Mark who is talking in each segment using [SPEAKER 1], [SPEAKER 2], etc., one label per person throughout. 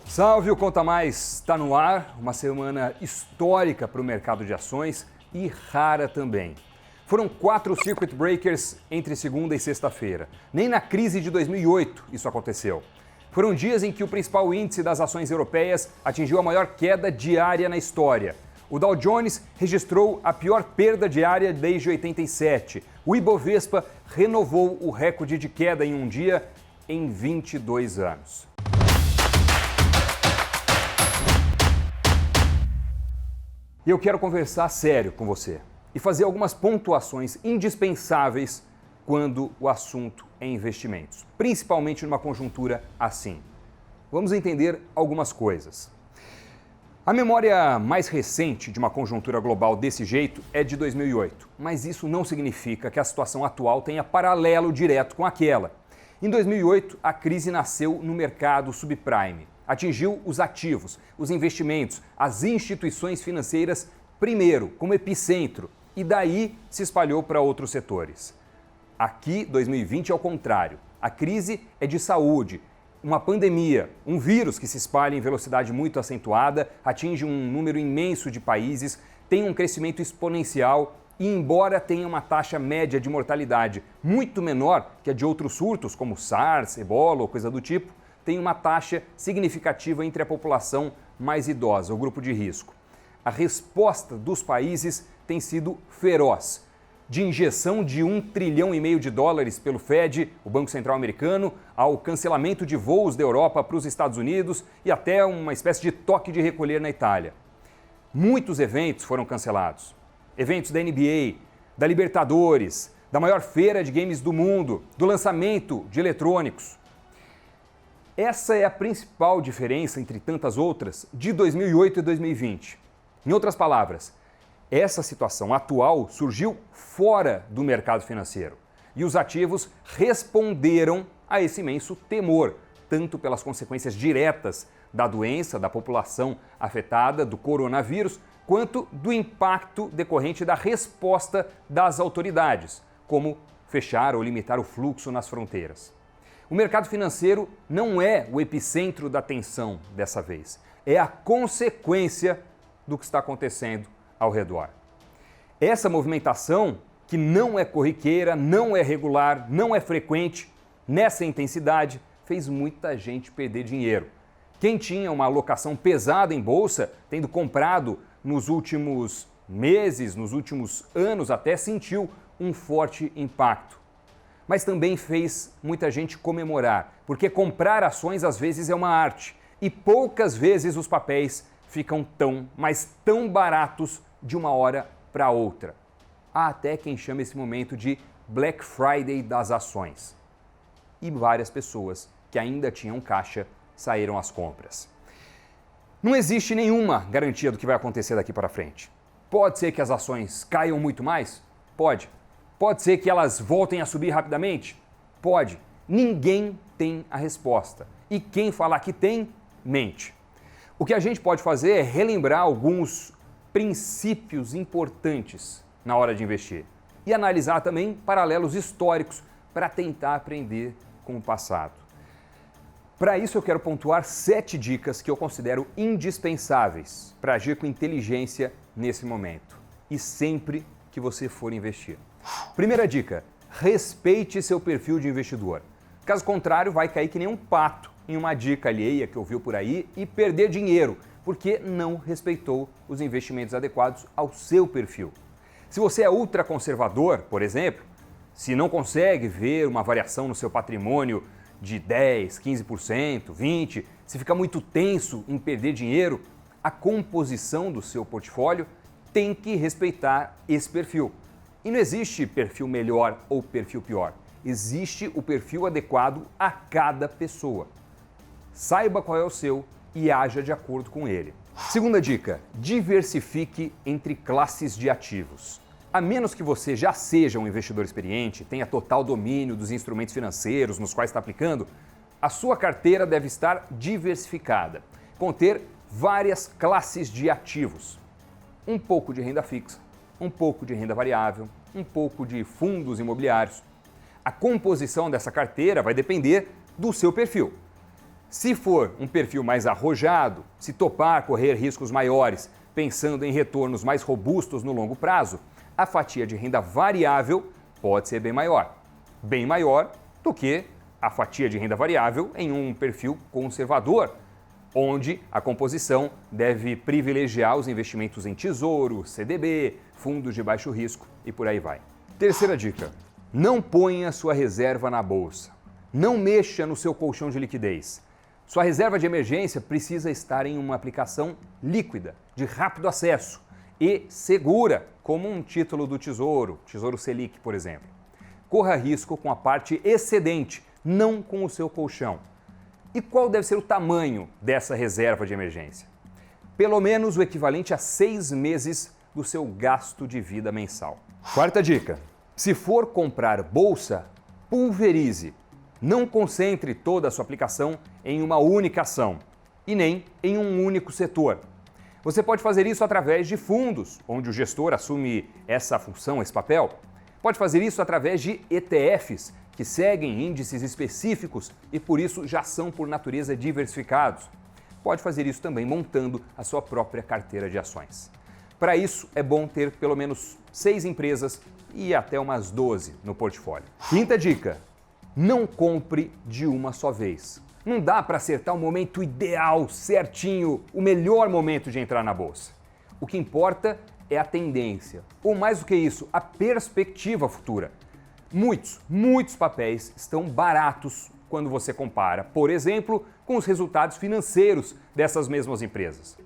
[SPEAKER 1] Salve, o Conta Mais está no ar, uma semana histórica para o mercado de ações e rara também. Foram 4 circuit breakers entre segunda e sexta-feira. Nem na crise de 2008 isso aconteceu. Foram dias em que o principal índice das ações europeias atingiu a maior queda diária na história. O Dow Jones registrou a pior perda diária desde 87. O Ibovespa renovou o recorde de queda em um dia em 22 anos. E eu quero conversar sério com você e fazer algumas pontuações indispensáveis quando o assunto é investimentos, principalmente numa conjuntura assim. Vamos entender algumas coisas. A memória mais recente de uma conjuntura global desse jeito é de 2008, mas isso não significa que a situação atual tenha paralelo direto com aquela. Em 2008, a crise nasceu no mercado subprime. Atingiu os ativos, os investimentos, as instituições financeiras primeiro, como epicentro, e daí se espalhou para outros setores. Aqui, 2020 é o contrário. A crise é de saúde, uma pandemia, um vírus que se espalha em velocidade muito acentuada, atinge um número imenso de países, tem um crescimento exponencial e, embora tenha uma taxa média de mortalidade muito menor que a de outros surtos, como SARS, Ebola ou coisa do tipo, tem uma taxa significativa entre a população mais idosa, o grupo de risco. A resposta dos países tem sido feroz. De injeção de $1,5 trilhão pelo Fed, o Banco Central Americano, ao cancelamento de voos da Europa para os Estados Unidos e até uma espécie de toque de recolher na Itália. Muitos eventos foram cancelados. Eventos da NBA, da Libertadores, da maior feira de games do mundo, do lançamento de eletrônicos. Essa é a principal diferença, entre tantas outras, de 2008 e 2020. Em outras palavras, essa situação atual surgiu fora do mercado financeiro e os ativos responderam a esse imenso temor, tanto pelas consequências diretas da doença, da população afetada, do coronavírus, quanto do impacto decorrente da resposta das autoridades, como fechar ou limitar o fluxo nas fronteiras. O mercado financeiro não é o epicentro da tensão dessa vez, é a consequência do que está acontecendo ao redor. Essa movimentação, que não é corriqueira, não é regular, não é frequente, nessa intensidade, fez muita gente perder dinheiro. Quem tinha uma alocação pesada em bolsa, tendo comprado nos últimos meses, nos últimos anos até, sentiu um forte impacto. Mas também fez muita gente comemorar, porque comprar ações às vezes é uma arte e poucas vezes os papéis ficam mas tão baratos de uma hora para outra. Há até quem chama esse momento de Black Friday das ações. E várias pessoas que ainda tinham caixa saíram às compras. Não existe nenhuma garantia do que vai acontecer daqui para frente. Pode ser que as ações caiam muito mais? Pode. Pode ser que elas voltem a subir rapidamente? Pode. Ninguém tem a resposta. E quem falar que tem, mente. O que a gente pode fazer é relembrar alguns princípios importantes na hora de investir e analisar também paralelos históricos para tentar aprender com o passado. Para isso eu quero pontuar 7 dicas que eu considero indispensáveis para agir com inteligência nesse momento e sempre que você for investir. Primeira dica, respeite seu perfil de investidor. Caso contrário, vai cair que nem um pato em uma dica alheia que ouviu por aí e perder dinheiro, porque não respeitou os investimentos adequados ao seu perfil. Se você é ultraconservador, por exemplo, se não consegue ver uma variação no seu patrimônio de 10%, 15%, 20%, se fica muito tenso em perder dinheiro, a composição do seu portfólio tem que respeitar esse perfil. E não existe perfil melhor ou perfil pior. Existe o perfil adequado a cada pessoa. Saiba qual é o seu e haja de acordo com ele. Segunda dica, diversifique entre classes de ativos. A menos que você já seja um investidor experiente, tenha total domínio dos instrumentos financeiros nos quais está aplicando, a sua carteira deve estar diversificada, conter várias classes de ativos. Um pouco de renda fixa, um pouco de renda variável, um pouco de fundos imobiliários. A composição dessa carteira vai depender do seu perfil. Se for um perfil mais arrojado, se topar correr riscos maiores, pensando em retornos mais robustos no longo prazo, a fatia de renda variável pode ser bem maior do que a fatia de renda variável em um perfil conservador, onde a composição deve privilegiar os investimentos em tesouro, CDB, fundos de baixo risco e por aí vai. Terceira dica: não ponha sua reserva na bolsa. Não mexa no seu colchão de liquidez. Sua reserva de emergência precisa estar em uma aplicação líquida, de rápido acesso e segura, como um título do Tesouro Selic, por exemplo. Corra risco com a parte excedente, não com o seu colchão. E qual deve ser o tamanho dessa reserva de emergência? Pelo menos o equivalente a 6 meses do seu gasto de vida mensal. Quarta dica: se for comprar bolsa, pulverize. Não concentre toda a sua aplicação em uma única ação e nem em um único setor. Você pode fazer isso através de fundos, onde o gestor assume essa função, esse papel. Pode fazer isso através de ETFs, que seguem índices específicos e por isso já são por natureza diversificados. Pode fazer isso também montando a sua própria carteira de ações. Para isso é bom ter pelo menos 6 empresas e até umas 12 no portfólio. Quinta dica: não compre de uma só vez. Não dá para acertar o momento ideal, certinho, o melhor momento de entrar na bolsa. O que importa é a tendência, ou mais do que isso, a perspectiva futura. Muitos papéis estão baratos quando você compara, por exemplo, com os resultados financeiros dessas mesmas empresas.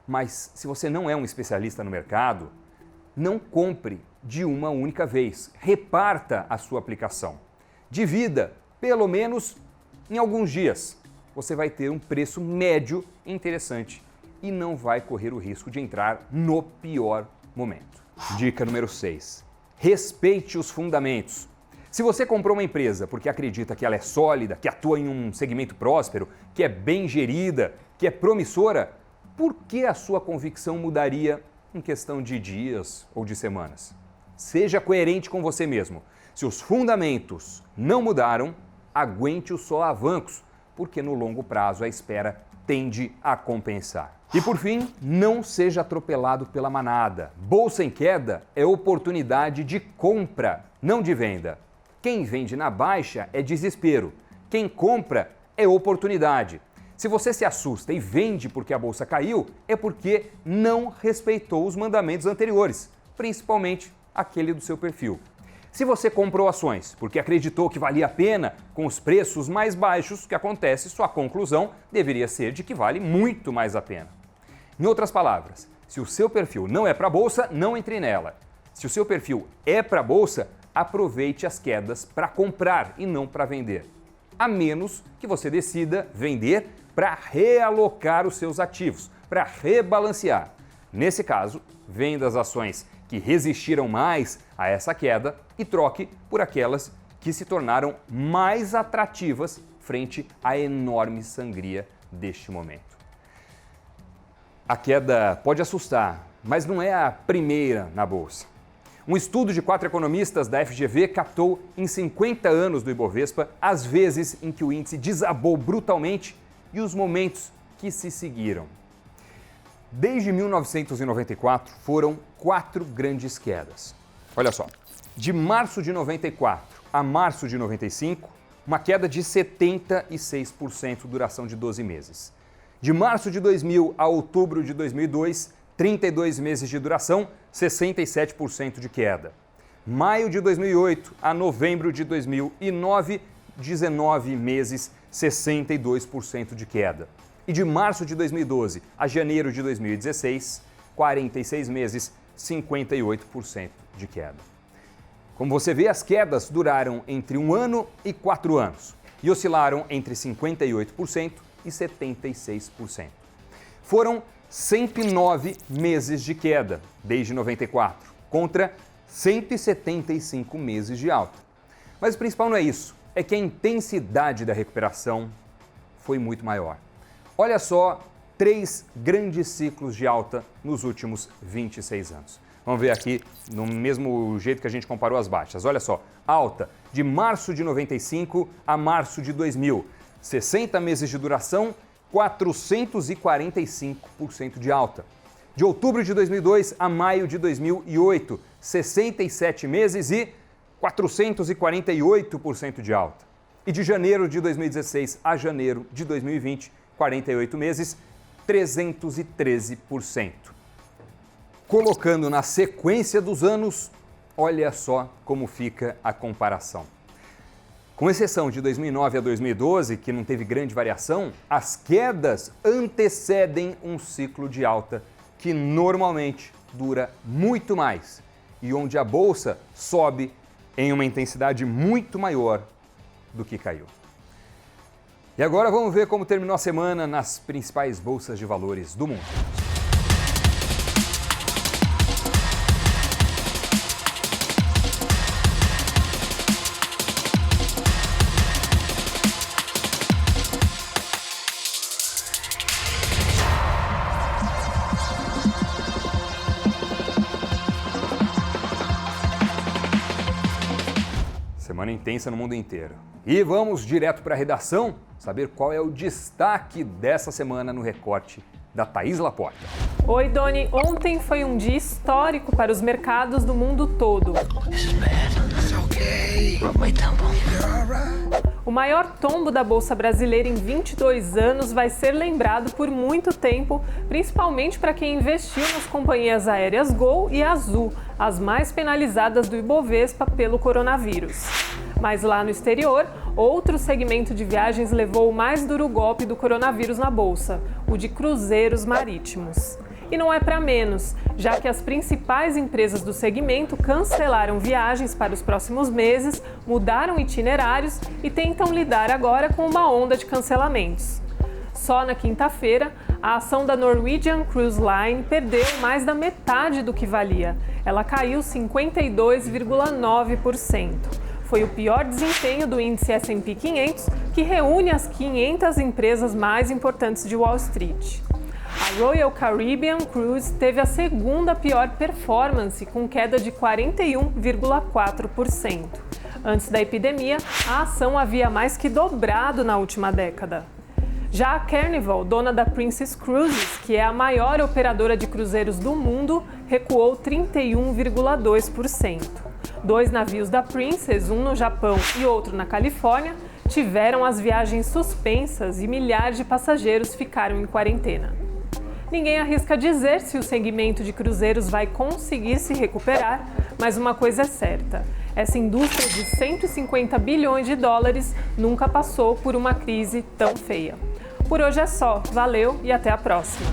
[SPEAKER 1] Mas se você não é um especialista no mercado, não compre de uma única vez. Reparta a sua aplicação. Divida, pelo menos em alguns dias. Você vai ter um preço médio interessante e não vai correr o risco de entrar no pior momento. Dica número 6. Respeite os fundamentos. Se você comprou uma empresa porque acredita que ela é sólida, que atua em um segmento próspero, que é bem gerida, que é promissora, por que a sua convicção mudaria em questão de dias ou de semanas? Seja coerente com você mesmo. Se os fundamentos não mudaram, aguente os solavancos, porque no longo prazo a espera tende a compensar. E por fim, não seja atropelado pela manada. Bolsa em queda é oportunidade de compra, não de venda. Quem vende na baixa é desespero. Quem compra é oportunidade. Se você se assusta e vende porque a bolsa caiu, é porque não respeitou os mandamentos anteriores, principalmente aquele do seu perfil. Se você comprou ações porque acreditou que valia a pena com os preços mais baixos, o que acontece, sua conclusão deveria ser de que vale muito mais a pena. Em outras palavras, se o seu perfil não é para a bolsa, não entre nela. Se o seu perfil é para a bolsa, aproveite as quedas para comprar e não para vender. A menos que você decida vender para realocar os seus ativos, para rebalancear. Nesse caso, venda as ações que resistiram mais a essa queda e troque por aquelas que se tornaram mais atrativas frente à enorme sangria deste momento. A queda pode assustar, mas não é a primeira na bolsa. Um estudo de 4 economistas da FGV captou em 50 anos do Ibovespa as vezes em que o índice desabou brutalmente e os momentos que se seguiram. Desde 1994, foram 4 grandes quedas. Olha só, de março de 94 a março de 95, uma queda de 76%, duração de 12 meses. De março de 2000 a outubro de 2002, 32 meses de duração, 67% de queda. Maio de 2008 a novembro de 2009, 19 meses, 62% de queda. E de março de 2012 a janeiro de 2016, 46 meses, 58% de queda. Como você vê, as quedas duraram entre 1 ano e 4 anos e oscilaram entre 58% e 76%. Foram 109 meses de queda desde 94, contra 175 meses de alta. Mas o principal não é isso, é que a intensidade da recuperação foi muito maior. Olha só, 3 grandes ciclos de alta nos últimos 26 anos. Vamos ver aqui no mesmo jeito que a gente comparou as baixas. Olha só, alta de março de 95 a março de 2000. 60 meses de duração, 445% de alta. De outubro de 2002 a maio de 2008, 67 meses e 448% de alta. E de janeiro de 2016 a janeiro de 2020, 48 meses, 313%. Colocando na sequência dos anos, olha só como fica a comparação. Com exceção de 2009 a 2012, que não teve grande variação, as quedas antecedem um ciclo de alta que normalmente dura muito mais e onde a bolsa sobe em uma intensidade muito maior do que caiu. E agora vamos ver como terminou a semana nas principais bolsas de valores do mundo. Semana intensa no mundo inteiro. E vamos direto para a redação saber qual é o destaque dessa semana no recorte da Thaís Laporta.
[SPEAKER 2] Oi, Doni. Ontem foi um dia histórico para os mercados do mundo todo. O maior tombo da Bolsa Brasileira em 22 anos vai ser lembrado por muito tempo, principalmente para quem investiu nas companhias aéreas Gol e Azul, as mais penalizadas do Ibovespa pelo coronavírus. Mas lá no exterior, outro segmento de viagens levou o mais duro golpe do coronavírus na Bolsa, o de cruzeiros marítimos. E não é para menos, já que as principais empresas do segmento cancelaram viagens para os próximos meses, mudaram itinerários e tentam lidar agora com uma onda de cancelamentos. Só na quinta-feira, a ação da Norwegian Cruise Line perdeu mais da metade do que valia. Ela caiu 52,9%. Foi o pior desempenho do índice S&P 500, que reúne as 500 empresas mais importantes de Wall Street. A Royal Caribbean Cruise teve a segunda pior performance, com queda de 41,4%. Antes da epidemia, a ação havia mais que dobrado na última década. Já a Carnival, dona da Princess Cruises, que é a maior operadora de cruzeiros do mundo, recuou 31,2%. 2 navios da Princess, um no Japão e outro na Califórnia, tiveram as viagens suspensas e milhares de passageiros ficaram em quarentena. Ninguém arrisca dizer se o segmento de cruzeiros vai conseguir se recuperar, mas uma coisa é certa: essa indústria de 150 bilhões de dólares nunca passou por uma crise tão feia. Por hoje é só, valeu e até a próxima!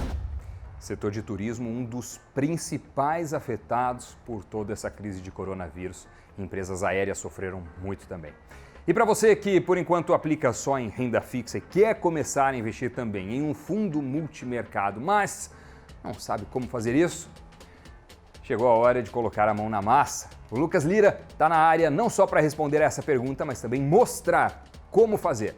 [SPEAKER 1] Setor de turismo, um dos principais afetados por toda essa crise de coronavírus. Empresas aéreas sofreram muito também. E para você que, por enquanto, aplica só em renda fixa e quer começar a investir também em um fundo multimercado, mas não sabe como fazer isso, chegou a hora de colocar a mão na massa. O Lucas Lira está na área não só para responder a essa pergunta, mas também mostrar como fazer.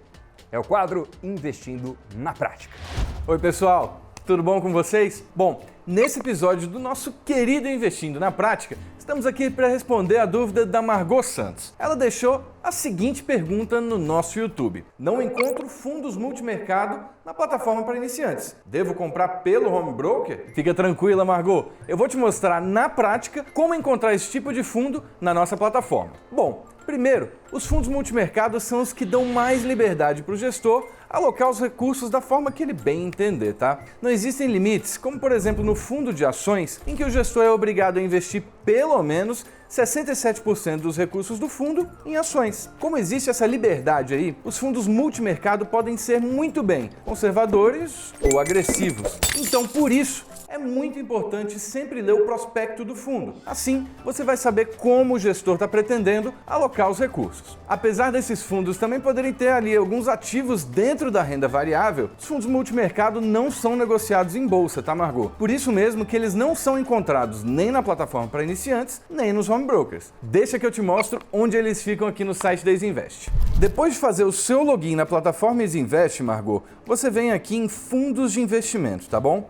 [SPEAKER 1] É o quadro Investindo na Prática.
[SPEAKER 3] Oi, pessoal! Tudo bom com vocês? Bom, nesse episódio do nosso querido Investindo na Prática, estamos aqui para responder a dúvida da Margot Santos. Ela deixou a seguinte pergunta no nosso YouTube: não encontro fundos multimercado na plataforma para iniciantes. Devo comprar pelo home broker? Fica tranquila, Margot. Eu vou te mostrar na prática como encontrar esse tipo de fundo na nossa plataforma. Bom, primeiro, os fundos multimercado são os que dão mais liberdade para o gestor alocar os recursos da forma que ele bem entender, tá? Não existem limites, como por exemplo no fundo de ações, em que o gestor é obrigado a investir pelo menos 67% dos recursos do fundo em ações. Como existe essa liberdade aí, os fundos multimercado podem ser muito bem conservadores ou agressivos. Então, por isso, é muito importante sempre ler o prospecto do fundo. Assim, você vai saber como o gestor está pretendendo alocar os recursos. Apesar desses fundos também poderem ter ali alguns ativos dentro da renda variável, os fundos multimercado não são negociados em bolsa, tá, Margot? Por isso mesmo que eles não são encontrados nem na plataforma para iniciantes, nem nos home brokers. Deixa que eu te mostro onde eles ficam aqui no site da Isinvest. Depois de fazer o seu login na plataforma Isinvest, Margot, você vem aqui em fundos de investimento, tá bom?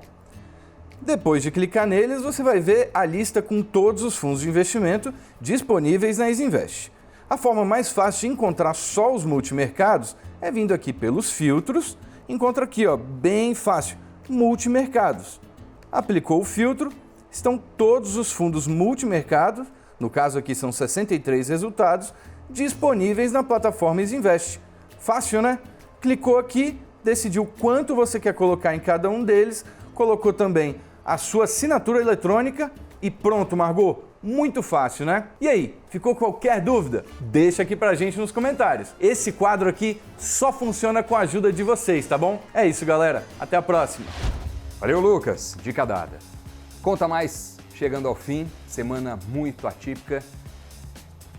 [SPEAKER 3] Depois de clicar neles, você vai ver a lista com todos os fundos de investimento disponíveis na Isinvest. A forma mais fácil de encontrar só os multimercados é vindo aqui pelos filtros, encontra aqui, ó, bem fácil, multimercados. Aplicou o filtro, estão todos os fundos multimercados, no caso aqui são 63 resultados, disponíveis na plataforma Isinvest. Fácil, né? Clicou aqui, decidiu quanto você quer colocar em cada um deles, colocou também a sua assinatura eletrônica e pronto, Margot. Muito fácil, né? E aí, ficou qualquer dúvida? Deixa aqui pra gente nos comentários. Esse quadro aqui só funciona com a ajuda de vocês, tá bom? É isso, galera. Até a próxima.
[SPEAKER 1] Valeu, Lucas. Dica dada. Conta mais chegando ao fim, semana muito atípica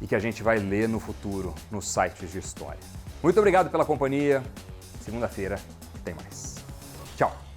[SPEAKER 1] e que a gente vai ler no futuro nos sites de história. Muito obrigado pela companhia. Segunda-feira tem mais. Tchau.